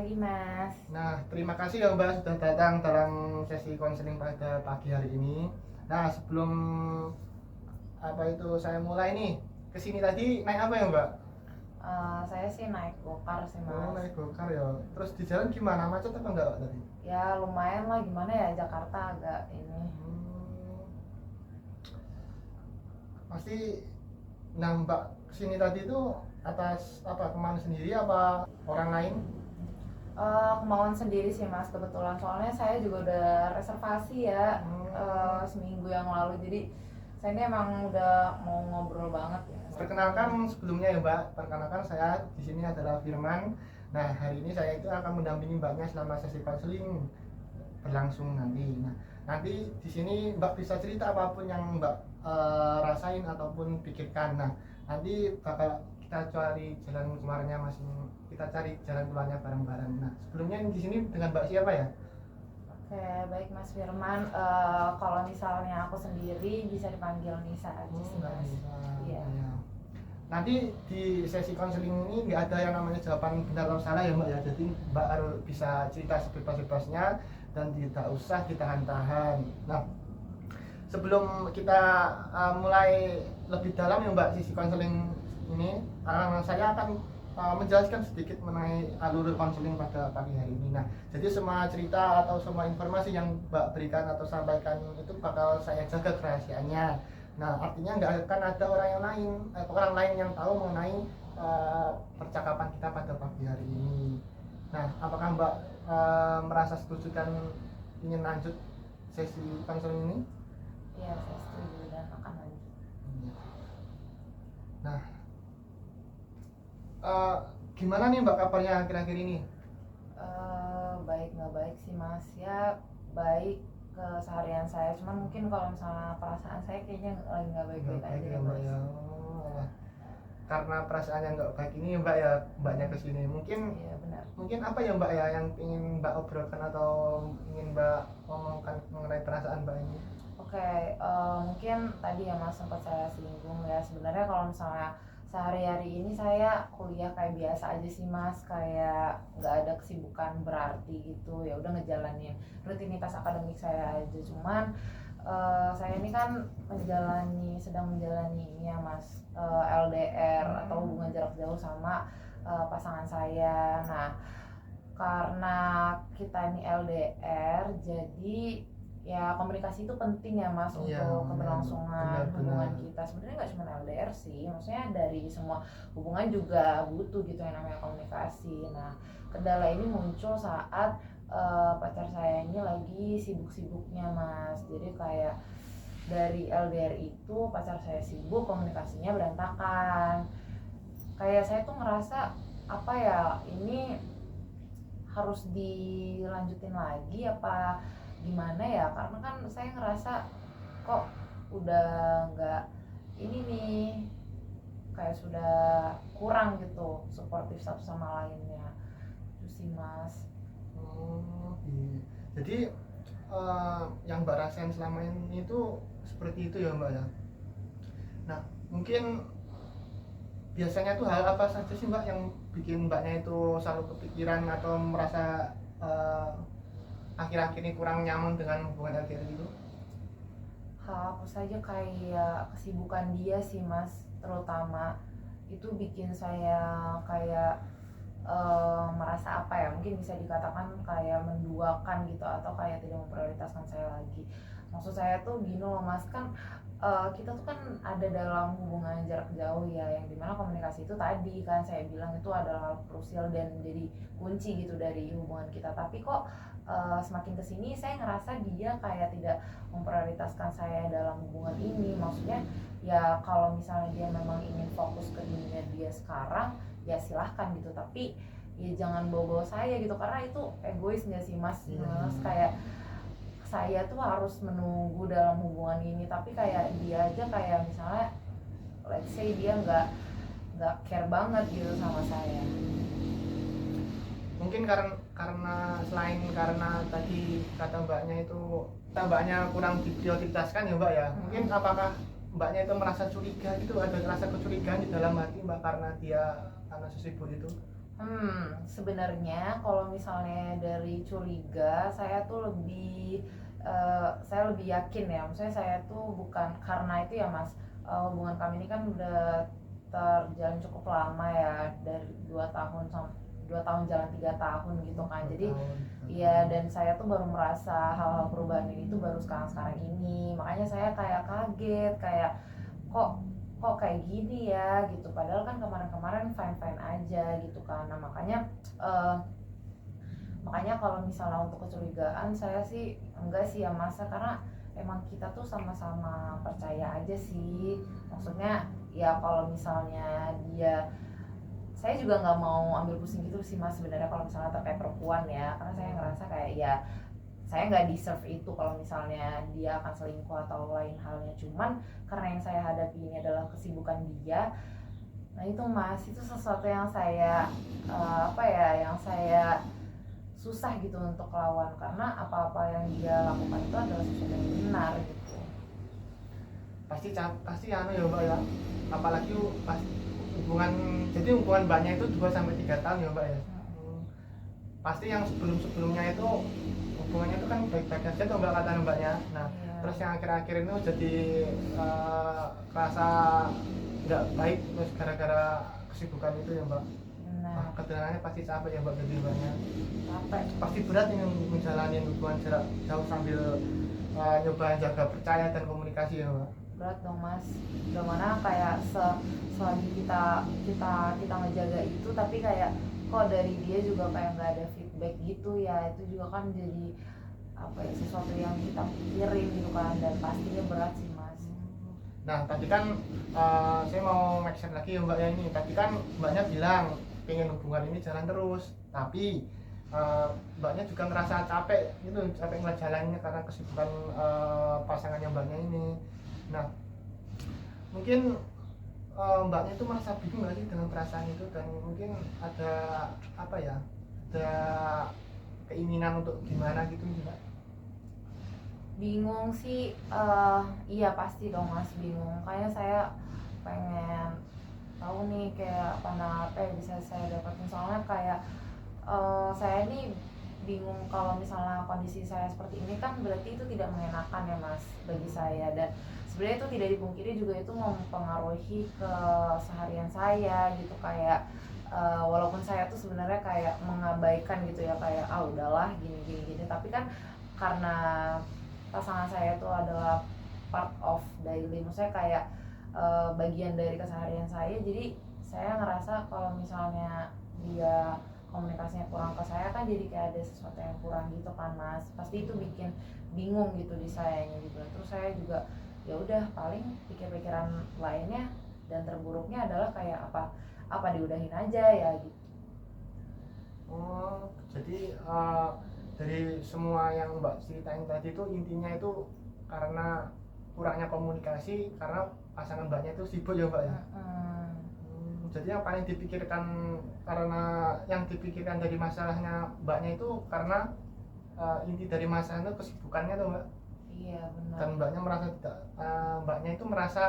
pagi, Mas. Nah, terima kasih ya Mbak sudah datang dalam sesi konseling pada pagi hari ini. Nah, sebelum saya mulai nih, kesini tadi naik apa ya Mbak? Saya sih naik gokar sih, Oh, Mas. naik gokar ya. Terus di jalan gimana? Macet apa enggak Mbak tadi? Ya lumayan lah, gimana ya, Jakarta agak ini. Hmm, pasti nah Mbak kesini tadi itu atas apa kemana sendiri apa orang lain? Kemauan sendiri sih, Mas, kebetulan. Soalnya saya juga udah reservasi ya, seminggu yang lalu. Jadi saya ini emang udah mau ngobrol banget ya. Perkenalkan sebelumnya ya Mbak, perkenalkan saya di sini adalah Firman. Nah, hari ini saya itu akan mendampingi Mbaknya selama sesi konseling berlangsung nanti. Nah, nanti di sini Mbak bisa cerita apapun yang Mbak rasain ataupun pikirkan. Nah, nanti bakal kita cari jalan keluarnya masing, kita cari jalan keluarnya bareng-bareng. Nah, sebelumnya di sini dengan Mbak siapa ya? Oke, baik Mas Firman. Kalau misalnya aku sendiri bisa dipanggil Nisa aja sih, Nggak Mas. bisa. Iya. Ya. Nanti di sesi konseling ini nggak ada yang namanya jawaban benar atau salah ya Mbak ya. Jadi Mbak harus bisa cerita sebebas-bebasnya dan tidak usah ditahan-tahan. Nah, sebelum kita mulai lebih dalam ya Mbak sisi konseling ini, saya akan menjelaskan sedikit mengenai alur konseling pada pagi hari ini. Nah, jadi semua cerita atau semua informasi yang Mbak berikan atau sampaikan itu bakal saya jaga kerahasiaannya. Nah, artinya nggak akan ada orang lain yang tahu mengenai percakapan kita pada pagi hari ini. Nah, apakah Mbak merasa setuju dan ingin lanjut sesi konseling ini? Iya, saya setuju dan akan lanjut. Nah, gimana nih Mbak kabarnya akhir-akhir ini? Baik nggak baik sih, Mas, ya baik keseharian saya, cuman mungkin kalau misalnya perasaan saya kayaknya lagi nggak baik-baik Nggak aja baik ya, ya Mbak Mas. ya. Oh, karena perasaan yang nggak baik ini Mbak ya Mbaknya kesini. Iya benar. Mungkin apa ya Mbak ya yang ingin Mbak obrolkan atau ingin Mbak omongkan mengenai perasaan Mbak ini? Oke, mungkin tadi ya Mas sempat saya singgung ya, sebenarnya kalau misalnya sehari-hari ini saya kuliah kayak biasa aja sih Mas, kayak nggak ada kesibukan berarti gitu, ya udah ngejalanin rutinitas akademik saya aja. Cuman saya ini kan sedang menjalani ini ya Mas, LDR atau hubungan jarak jauh sama pasangan saya. Nah, karena kita ini LDR, jadi ya komunikasi itu penting ya Mas, Iya, untuk keberlangsungan benar-benar. hubungan kita. Sebenarnya nggak cuma LDR sih, maksudnya dari semua hubungan juga butuh gitu yang namanya komunikasi. Nah, kendala ini muncul saat pacar saya ini lagi sibuk-sibuknya Mas. Jadi kayak dari LDR itu pacar saya sibuk, komunikasinya berantakan. Kayak saya tuh ngerasa apa ya, ini harus dilanjutin lagi apa gimana ya, karena kan saya ngerasa kok udah nggak ini nih, kayak sudah kurang gitu suportif satu sama lainnya. Itu sih Mas. Oh, iya. Jadi yang Mbak rasain selama ini itu seperti itu ya Mbak ya. Nah, mungkin biasanya tuh hal apa saja sih Mbak yang bikin Mbaknya itu selalu kepikiran atau merasa akhir-akhir ini kurang nyaman dengan hubungan LDR itu? Hal apa saja, kayak kesibukan dia sih Mas, terutama itu bikin saya kayak merasa apa ya, mungkin bisa dikatakan kayak menduakan gitu, atau kayak tidak memprioritaskan saya lagi. Maksud saya tuh gini loh Mas, kan kita tuh kan ada dalam hubungan jarak jauh ya, yang dimana komunikasi itu tadi kan saya bilang itu adalah hal krusial dan jadi kunci gitu dari hubungan kita. Tapi kok semakin kesini saya ngerasa dia kayak tidak memprioritaskan saya dalam hubungan ini. Maksudnya ya kalau misalnya dia memang ingin fokus ke dunia dia sekarang, ya silahkan gitu, tapi ya jangan bawa-bawa saya gitu, karena itu egois nggak sih Mas? Mas kayak saya tuh harus menunggu dalam hubungan ini, tapi kayak dia aja kayak misalnya let's say dia nggak care banget gitu sama saya. Mungkin karena selain karena tadi kata Mbaknya itu Mbaknya kurang diprioritaskan ya Mbak ya. Mungkin apakah Mbaknya itu merasa curiga gitu, ada rasa kecurigaan di dalam hati Mbak karena dia karena sesibuk itu? Sebenarnya kalau misalnya dari curiga, saya lebih yakin ya. Maksudnya saya tuh bukan karena itu ya Mas. Hubungan kami ini kan udah terjalin cukup lama ya, dari 2 tahun sampai 2 tahun jalan 3 tahun gitu kan. Jadi iya, dan saya tuh baru merasa hal-hal perubahan ini tuh baru sekarang-sekarang ini. Makanya saya kayak kaget, kayak kok kok kayak gini ya gitu, padahal kan kemarin-kemarin fine-fine aja gitu kan. Nah eh, makanya kalau misalnya untuk kecurigaan, saya sih enggak sih ya masa, karena emang kita tuh sama-sama percaya aja sih. Maksudnya ya kalau misalnya dia, saya juga nggak mau ambil pusing gitu sih mas sebenarnya kalau misalnya terkait perempuan ya, karena saya ngerasa kayak ya saya nggak deserve itu kalau misalnya dia akan selingkuh atau lain halnya. Cuman karena yang saya hadapi ini adalah kesibukan dia, nah itu mas, itu sesuatu yang saya apa ya, yang saya susah gitu untuk lawan, karena apa-apa yang dia lakukan itu adalah sesuatu yang benar gitu. Pasti anu ya mbak ya, apalagi pas hubungan, jadi hubungan mbaknya itu 2 sampai 3 tahun ya mbak ya. Pasti yang sebelumnya itu hubungannya itu kan baik-baik aja tuh mbak, kata mbaknya. Nah Iya. terus yang akhir-akhir itu jadi rasa nggak baik terus gara-gara kesibukan itu ya mbak. Nah, Kedengarannya pasti capek ya mbak, jadi mbaknya capek. pasti berat ini menjalani hubungan jarak jauh sambil nyoba jaga percaya dan komunikasi ya mbak. Berat dong mas, udah mana kayak selagi kita kita kita ngejaga itu, tapi kayak kok dari dia juga kayak nggak ada feedback gitu ya, itu juga kan jadi apa ya, sesuatu yang kita pikirin gitu kan, dan pastinya berat sih mas. Nah tadi kan saya mau mention lagi ya mbak ya, ini tadi kan mbaknya bilang pengen hubungan ini jalan terus, tapi mbaknya juga ngerasa capek gitu, capek ngejalaninnya karena kesibukan pasangannya mbaknya ini. Nah mungkin mbaknya itu merasa bingung nggak sih dengan perasaan itu, dan mungkin ada apa ya, ada keinginan untuk gimana gitu mbak? Bingung sih, iya pasti dong mas, bingung. Kayak saya pengen tahu nih kayak pandangan apa yang bisa saya dapetin, soalnya kayak saya ini bingung kalau misalnya kondisi saya seperti ini kan berarti itu tidak mengenakan ya mas bagi saya, dan sebenarnya itu tidak dipungkiri juga itu mempengaruhi keseharian saya gitu. Kayak walaupun saya tuh sebenarnya kayak mengabaikan gitu ya, kayak udahlah gini gini gini, tapi kan karena pasangan saya itu adalah part of daily, maksudnya kayak bagian dari keseharian saya, jadi saya ngerasa kalau misalnya dia komunikasinya kurang ke saya kan jadi kayak ada sesuatu yang kurang gitu kan mas, pasti itu bikin bingung gitu di sayanya gitu. Terus saya juga ya udah paling pikir-pikiran lainnya, dan terburuknya adalah kayak apa diudahin aja ya gitu. Oh jadi dari semua yang mbak ceritain tadi itu intinya itu karena kurangnya komunikasi karena pasangan mbaknya itu sibuk ya mbak ya. Jadi yang paling dipikirkan, karena yang dipikirkan dari masalahnya mbaknya itu karena inti dari masalah itu kesibukannya tuh mbak. Iya benar. Dan mbaknya merasa tidak, mbaknya itu merasa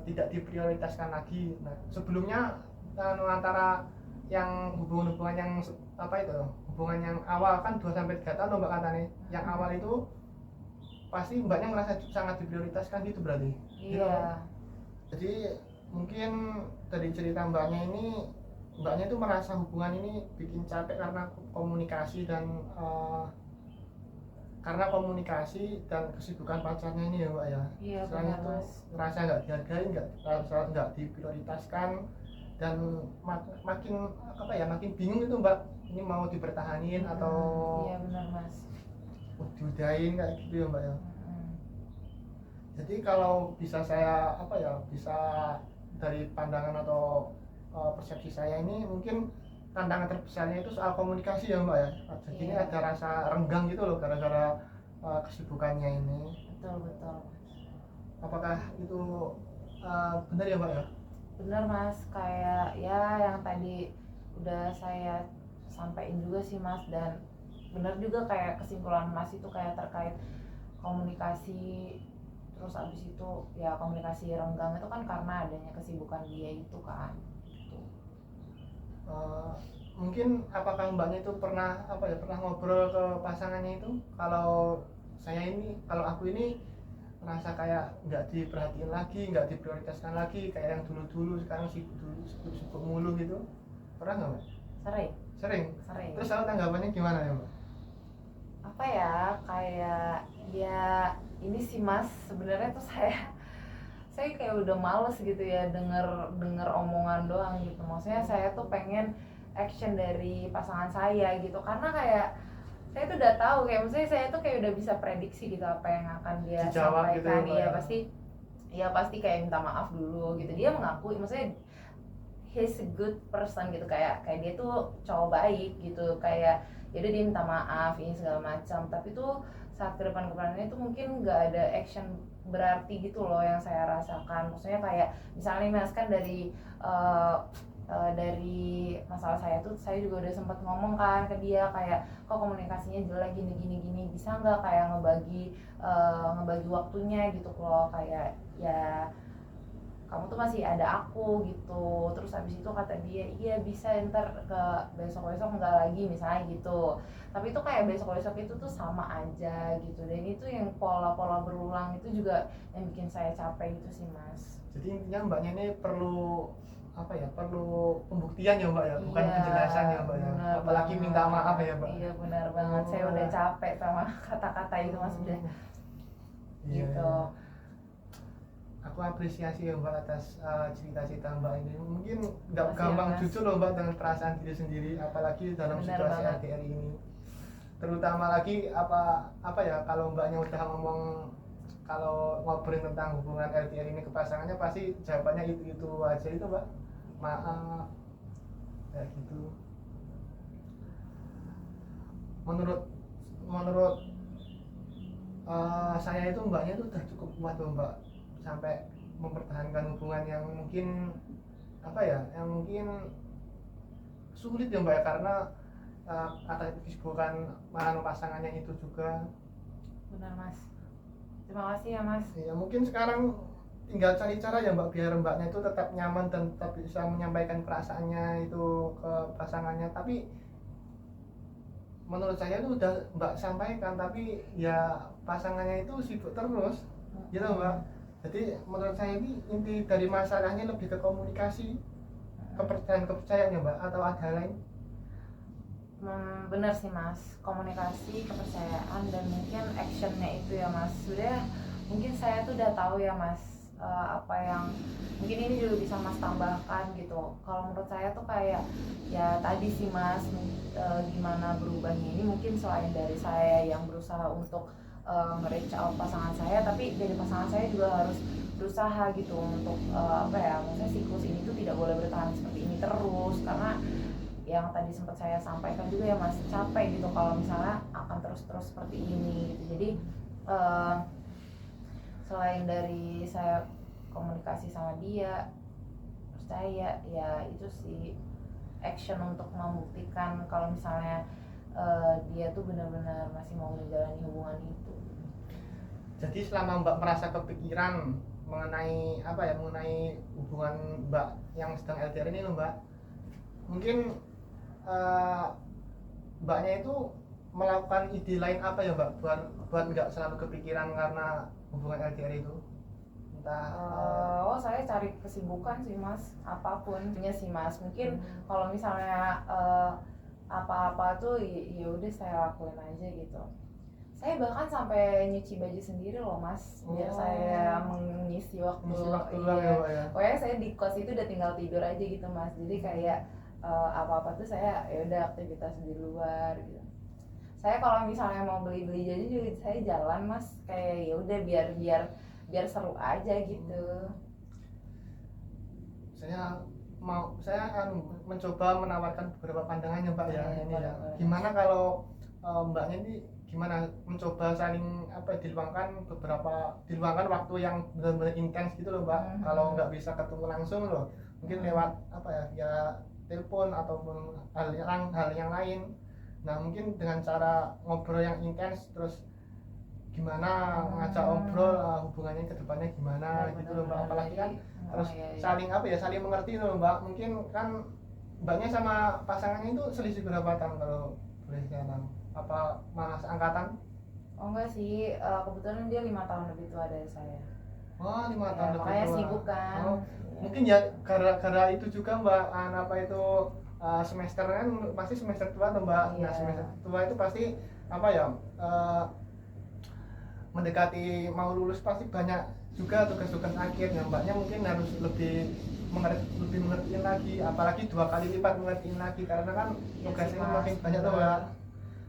tidak diprioritaskan lagi. Nah sebelumnya antara yang hubungan yang apa itu, hubungan yang awal kan 2 sampai 3 tahun loh mbak katanya. Yang awal itu pasti mbaknya merasa sangat diprioritaskan gitu berarti. Iya. Jadi mungkin dari cerita mbaknya ini, mbaknya itu merasa hubungan ini bikin capek karena komunikasi dan kesibukan pacarnya ini ya mbak ya. Iya Selain benar itu mas. ngerasa nggak dihargai, nggak diprioritaskan, dan makin apa ya, makin bingung itu mbak, ini mau dipertahanin atau Iya benar mas. diudahin kayak gitu ya mbak ya. Jadi kalau bisa saya apa ya, bisa dari pandangan atau persepsi saya ini, mungkin tantangan terbesarnya itu soal komunikasi ya mbak ya. Jadi ini ada rasa renggang gitu loh gara-gara kesibukannya ini. Betul betul. Apakah itu benar ya mbak ya? Benar mas, kayak ya yang tadi udah saya sampaikan juga sih mas, dan benar juga kayak kesimpulan mas itu kayak terkait komunikasi. Terus abis itu ya komunikasi renggang itu kan karena adanya kesibukan dia itu kan gitu. Eh, mungkin apakah mbaknya itu pernah apa ya, pernah ngobrol ke pasangannya itu kalau kalau aku ini merasa kayak nggak diperhatiin lagi, nggak diprioritaskan lagi kayak yang dulu-dulu, sekarang sibuk mulu gitu, pernah nggak mbak? Sering, Sering. sering. Terus kalau tanggapannya gimana ya mbak? Apa ya, kayak ya ini sih mas, sebenarnya tuh saya kayak udah males gitu ya denger denger omongan doang gitu. Maksudnya saya tuh pengen action dari pasangan saya gitu, karena kayak saya tuh udah tahu, kayak maksudnya saya tuh kayak udah bisa prediksi gitu apa yang akan dia Dijawab gitu sampaikan. Mbak, Iya ya? pasti, ya pasti kayak minta maaf dulu gitu. Dia mengakui, maksudnya he's a good person gitu, kayak dia tuh cowok baik gitu, kayak ya udah dia minta maaf ini segala macam, tapi tuh saat ke depannya itu mungkin nggak ada action berarti gitu loh yang saya rasakan. Maksudnya kayak misalnya mas kan dari masalah saya tuh, saya juga udah sempat ngomong kan ke dia kayak kok komunikasinya jelek gini gini gini, bisa nggak kayak ngebagi waktunya gitu loh, kayak ya kamu tuh masih ada aku gitu. Terus habis itu kata dia iya bisa, ntar ke besok enggak lagi misalnya gitu. Tapi itu kayak besok itu tuh sama aja gitu, dan itu yang pola-pola berulang itu juga yang bikin saya capek gitu sih mas. Jadi intinya mbaknya ini perlu apa ya, perlu pembuktian ya mbak ya, bukan Iya, penjelasan ya mbak ya, bener apalagi banget. minta maaf ya mbak. Iya benar banget, saya udah capek sama kata-kata itu mas, udah Iya, gitu. iya. Aku apresiasi ya mbak atas cerita-cerita mbak ini. Mungkin nggak Makasih ya, gampang Mas. jujur loh mbak dengan perasaan diri sendiri, apalagi dalam Benar situasi banget. LDR ini. Terutama lagi apa ya, kalau mbaknya udah ngomong, kalau ngobrolin tentang hubungan LDR ini ke pasangannya pasti jawabannya itu aja itu mbak, maaf kayak gitu. Menurut saya itu mbaknya itu udah cukup kuat loh mbak, sampai mempertahankan hubungan yang mungkin apa ya, yang mungkin sulit ya mbak ya, karena atas kesibukan pasangannya itu juga. Benar mas, terima kasih ya mas. Ya mungkin sekarang tinggal cari cara ya mbak, biar mbaknya itu tetap nyaman dan tetap bisa menyampaikan perasaannya itu ke pasangannya. Tapi menurut saya itu udah mbak sampaikan, tapi ya pasangannya itu sibuk terus gitu mbak. Jadi menurut saya ini inti dari masalahnya lebih ke komunikasi, kepercayaan ya mbak, atau ada lain? Benar sih mas, komunikasi, kepercayaan, dan mungkin actionnya itu ya mas. Sudah, mungkin saya tuh udah tahu ya mas, apa yang mungkin ini juga bisa mas tambahkan gitu. Kalau menurut saya tuh kayak ya tadi sih mas, gimana berubahnya ini mungkin selain dari saya yang berusaha untuk nge-reach out pasangan saya, tapi dari pasangan saya juga harus berusaha gitu untuk apa ya, maksudnya siklus ini tuh tidak boleh bertahan seperti ini terus, karena yang tadi sempat saya sampaikan juga ya mas, capek gitu kalau misalnya akan terus-terus seperti ini gitu. Jadi selain dari saya komunikasi sama dia, percaya ya, itu sih action untuk membuktikan kalau misalnya dia tuh benar-benar masih mau menjalani hubungan itu. Jadi selama mbak merasa kepikiran mengenai apa ya, mengenai hubungan mbak yang sedang LDR ini loh mbak, mungkin mbaknya itu melakukan ide lain apa ya mbak, buat nggak selalu kepikiran karena hubungan LDR itu, entah Saya cari kesibukan sih mas, apapun ya sih mas. Mungkin kalau misalnya apa-apa tuh ya udah saya lakuin aja gitu. Saya bahkan sampai nyuci baju sendiri loh mas, biar saya mengisi waktu. luang ya mbak ya. Pokoknya saya di kos itu udah tinggal tidur aja gitu mas, jadi kayak apa-apa tuh saya ya udah aktivitas di luar gitu. Saya kalau misalnya mau beli-beli jajan juga saya jalan mas, kayak ya udah biar seru aja gitu. Saya mencoba menawarkan beberapa pandangannya mbak ya, ini ya. Boleh. Gimana kalau mbaknya ini gimana mencoba saling apa, diluangkan waktu yang benar-benar intens gitu loh mbak. Kalau nggak bisa ketemu langsung loh, mungkin lewat apa ya, via telepon ataupun hal yang lain. Nah mungkin dengan cara ngobrol yang intens, terus gimana ngajak ngobrol hubungannya ke depannya gimana gitu loh mbak. Apalagi kan terus saling apa ya, saling mengerti loh mbak. Mungkin kan mbaknya sama pasangannya itu selisih berapa tahun kalau boleh saya tahu? Apa malah seangkatan? Oh enggak sih, kebetulan dia 5 tahun lebih tua dari saya. Wah, 5 tahun Ya, lebih makanya tua. sibuk kan. Oh, Ya. mungkin ya gara-gara itu juga mbak, apa itu semester kan pasti semester tua tuh mbak. Iya. Nah semester tua itu pasti apa ya, mendekati mau lulus pasti banyak juga tugas-tugas akhir. Nah mbaknya mungkin harus lebih mengertiin lagi, apalagi 2 kali lipat mengertiin lagi karena kan Iya tugasnya sih, Mas. makin banyak tuh mbak.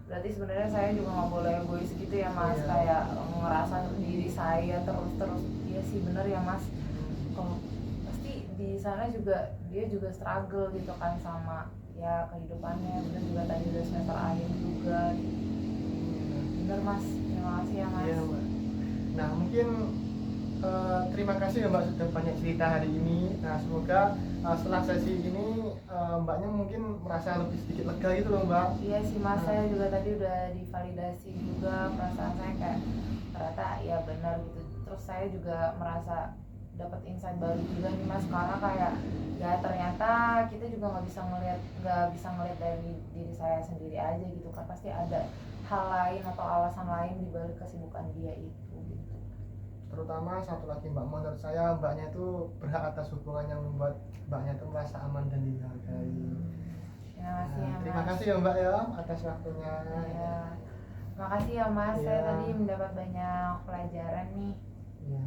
Berarti sebenarnya saya juga nggak boleh egois gitu ya Mas, Iya. kayak ngerasa diri saya terus. Iya sih bener ya Mas. Kalau pasti di sana juga dia juga struggle gitu kan sama ya kehidupannya. Bener juga tadi udah semester akhir juga. Bener Mas, terima kasih ya Mas. Iya mbak. Nah mungkin terima kasih ya mbak sudah banyak cerita hari ini. Nah semoga setelah sesi ini mbaknya mungkin merasa lebih sedikit lega gitu loh mbak. Iya sih Mas, Nah. saya juga tadi udah divalidasi juga perasaan saya, kayak ternyata ya benar gitu. Terus saya juga merasa dapat insight baru juga nih Mas, karena kayak ya ternyata kita juga nggak bisa ngelihat dari diri saya sendiri aja gitu kan, pasti ada hal lain atau alasan lain di balik kesibukan dia itu gitu. Terutama satu lagi mbak, menurut saya mbaknya itu berhak atas hubungan yang membuat mbaknya itu merasa aman dan dihargai. Terima kasih ya Mas. Terima kasih ya mbak ya atas waktunya. Ya. Terima kasih ya Mas, saya Ya. tadi mendapat banyak pelajaran nih. Ya.